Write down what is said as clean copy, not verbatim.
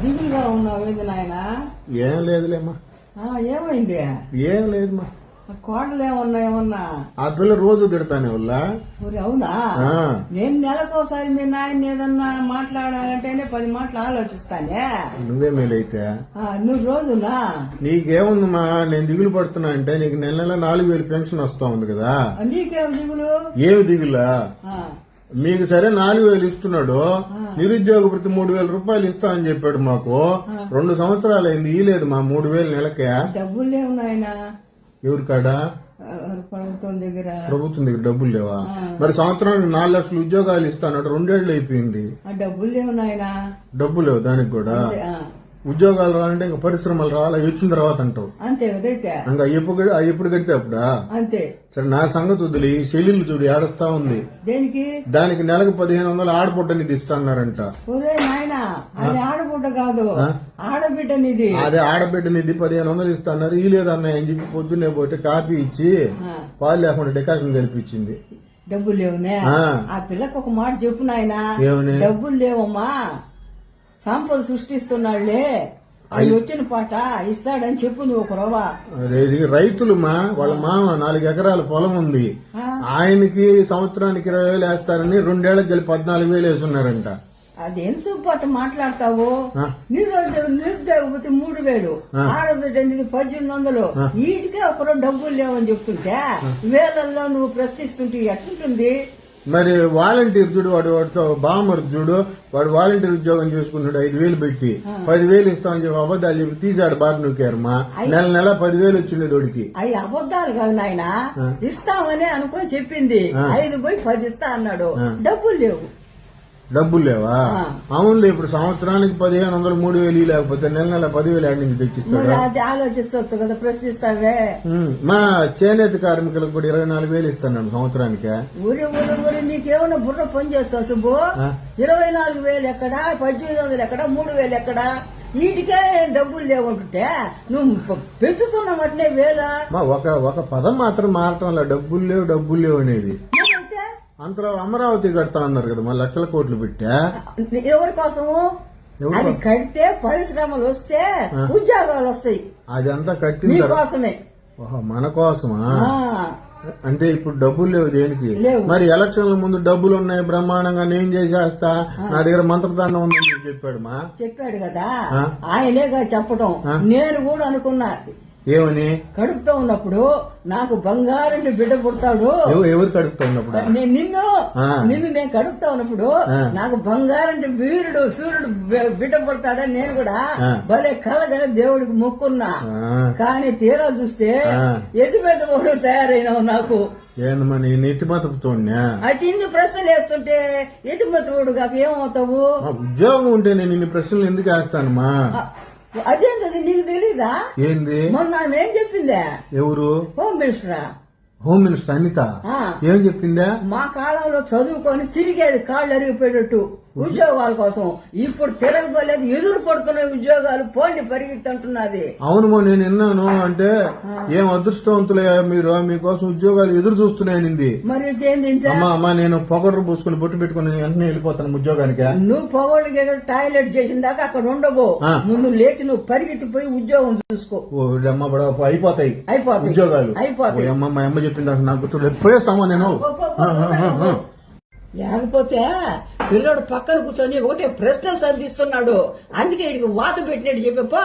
దిగులుగా ఉన్నావు ఏంది నాయన? ఏం లేదులేమ్మా. ఏమైంది? ఏం లేదమ్మా. కోడలు ఏమన్నా ఆ పిల్ల రోజు తిడతానే వాళ్ళ. అవునా? నేను నెలకోసారి మీ నాయన ఏదన్నా మాట్లాడాలంటేనే 10 మాటలు ఆలోచిస్తానే. నువ్వే మేలైతే నువ్వు రోజునా? నీకేముందమ్మా, నేను దిగులు పడుతున్నా అంటే నీకు నెల నెల 4,000 పెన్షన్ వస్తా ఉంది కదా. నీకేం దిగులు? ఏమి దిగులా? మీకు సరే 4,000 ఇస్తున్నాడు, నిరుద్యోగ వృత్తి 3,000 రూపాయలు ఇస్తా అని చెప్పాడు మాకు. 2 సంవత్సరాలు అయింది, ఇలేదు మా 3,000 నెలకే. డబ్బులు లేవు నాయన. ఎవరి కాడా? ప్రభుత్వం దగ్గర డబ్బులు లేవా? మరి సంవత్సరానికి 4 లక్షలు ఉద్యోగాలు ఇస్తానట, 2 ఏళ్ళు అయిపోయింది. డబ్బులు లేవు నాయన. డబ్బులు లేవు దానికి కూడా. ఉద్యోగాలు రావాలంటే ఇంకా పరిశ్రమలు రావాలా, వచ్చిన తర్వాత అంటావు. అంతే కదైతే. ఇంకా ఎప్పుడు కడితే అప్పుడా? అంతే. సరే నా సంగతి వదిలి, చెల్లెళ్ళు చూడు ఏడుస్తా ఉంది. దేనికి? దానికి నెలకు 1,500 ఆడబుడ్డనిది ఇస్తాన్నారంట. నాయన అది ఆడబుడ్డ కాదు, ఆడబిడ్డనిది. అదే ఆడబిడ్డనిది 1,500 ఇస్తాన్నారు. ఈ లేదన్నాయి అని చెప్పి పొద్దున్నే పోతే కాఫీ ఇచ్చి పాలు లేకుండా డికాషన్ కల్పించింది. డబ్బులు లేవునే. ఆ పిల్లకి ఒక మాట చెప్పు నాయన. ఏమని? డబ్బులు లేవమ్మా, సంపద సృష్టిస్తున్నాళ్లే, అది వచ్చిన పాట ఇస్తాడని చెప్పు నువ్వు ఒక రవ్వ. రైతులు వాళ్ళ మామ 4 ఎకరాల పొలం ఉంది, ఆయనకి సంవత్సరానికి 20,000 వేస్తారని 2 ఏళ్లకు కలిపి 14,000 వేస్తున్నారంట. అదేం సుపాటు మాట్లాడతావు? నిరుద్యోగపతి 3,000, ఆడబిడ్డ 1,800, వీటికే ఒకరు డబ్బులు లేవని చెప్తుంటే వేలల్లో నువ్వు ప్రశ్నిస్తుంటే ఎట్లుంటుంది? మరి వాలంటీర్ చూడు, వాడితో బామర్ చూడు, వాడు వాలంటీర్ ఉద్యోగం చేసుకున్నాడు, 5,000 పెట్టి 10,000 ఇస్తామని చెప్పి అబద్దాలు చెప్పి తీసాడు. బాగా నూకారమ్మా, నెల 10,000 వచ్చింది దొడికి. అవి అబద్దాలు కాదు నాయన, ఇస్తామని అనుకుని చెప్పింది. 5 పోయి 10 ఇస్తా అన్నాడు, డబ్బులు లేవు. డబ్బులు లేవా? అవునులే, ఇప్పుడు సంవత్సరానికి 1,500 3,000 లేకపోతే నెల 10,000 ఆడి నుంచి తెచ్చిస్తాడు. అది ఆలోచించవచ్చు కదా, ప్రశ్నిస్తావే. మా చేనేత కార్మికులకు కూడా 24,000 ఇస్తాను సంవత్సరానికి. ఊరి నీకేమన్నా బుర్ర పని చేస్తావు సుబ్బు? 24,000 ఎక్కడా, 18,000 ఎక్కడా, 3,000 ఎక్కడా? వీటికే డబ్బులు లేవంటుంటే నువ్వు పెంచుతున్న మట్నే వేలా. ఒక పదం మాత్రం మారటం డబ్బులు లేవు అనేది. అంతలో అమరావతి కడతా అన్నారు కదా, మళ్ళీ లక్షల కోట్లు పెట్టా. ఎవరి కోసము? అది కడితే పరిశ్రమలు వస్తే ఉద్యోగాలు వస్తాయి. అది అంతా కట్టిన కోసమే. మన కోసమా? అంటే ఇప్పుడు డబ్బులు లేవు దేనికి? మరి ఎలక్షన్ల ముందు డబ్బులు ఉన్నాయి బ్రహ్మాండంగా, నేను చేసేస్తా, నా దగ్గర మంత్రదండం ఉందని చెప్పాడు కదా. ఆయనేగా చెప్పడం. నేను కూడా అనుకున్నా ఏమని, కడుపుతో ఉన్నప్పుడు నాకు బంగారం బిడ్డ పుడతాడు. ఎవరు కడుపుతా ఉన్నప్పుడు? నిన్ను నేను కడుపుతా ఉన్నప్పుడు నాకు బంగారం వీరుడు సూర్యుడు బిడ్డ పుడతాడని నేను కూడా భలే కలగని దేవుడికి మొక్కున్నా. కానీ తీరా చూస్తే ఎదుపెద్ద వాడు తయారైనావు నాకు. ఏందమ్మా నీ నెత్తిమతపుతోడ్నా? అది ఇన్ని ప్రశ్నలు వేస్తుంటే ఎదుమతోడు కాక ఏమవుతావు? ఉద్యోగం ఉంటే నేను ఇన్ని ప్రశ్నలు ఎందుకు వేస్తానమ్మా? అదేంటది నీకు తెలీదా? ఏంది? మొన్న ఆమె ఏం చెప్పిందే? ఎవరు? హోమ్ మినిస్టర్ అనిత ఏం చెప్పిందా? మా కాలంలో చదువుకొని తిరిగేది కాళ్ళు అరిగిపోయేటట్టు ఉద్యోగాల కోసం. ఇప్పుడు తిరగబోలేదు, ఎదురు పడుతున్నాయి ఉద్యోగాలు, పోండి పరిగెత్తంటున్నది. అవును, నేను విన్నాను. అంటే ఏం అదృష్టవంతులే మీరు, మీకోసం ఉద్యోగాలు ఎదురు చూస్తున్నాయనింది. మరి అమ్మా నేను పొగడ్రు పూసుకుని బొట్టు పెట్టుకుని వెంటనే వెళ్ళిపోతాను ఉద్యోగానికి. నువ్వు పొగడికి టాయిలెట్ చేసిన దాకా అక్కడ ఉండబో, ముందు లేచి నువ్వు పరిగెత్తిపోయి ఉద్యోగం చూసుకో. అమ్మ అయిపోతాయి ఉద్యోగాలు అయిపోతాయి. అమ్మ మా అమ్మ చెప్పింది నాకు గుర్తు, పోయేస్తామా నేను. లేకపోతే పిల్లడు పక్కన కూర్చొని ఒకటే ప్రశ్నలు సంధిస్తున్నాడు, అందుకే ఇడికి వాత పెట్టినట్టు చెప్పప్ప.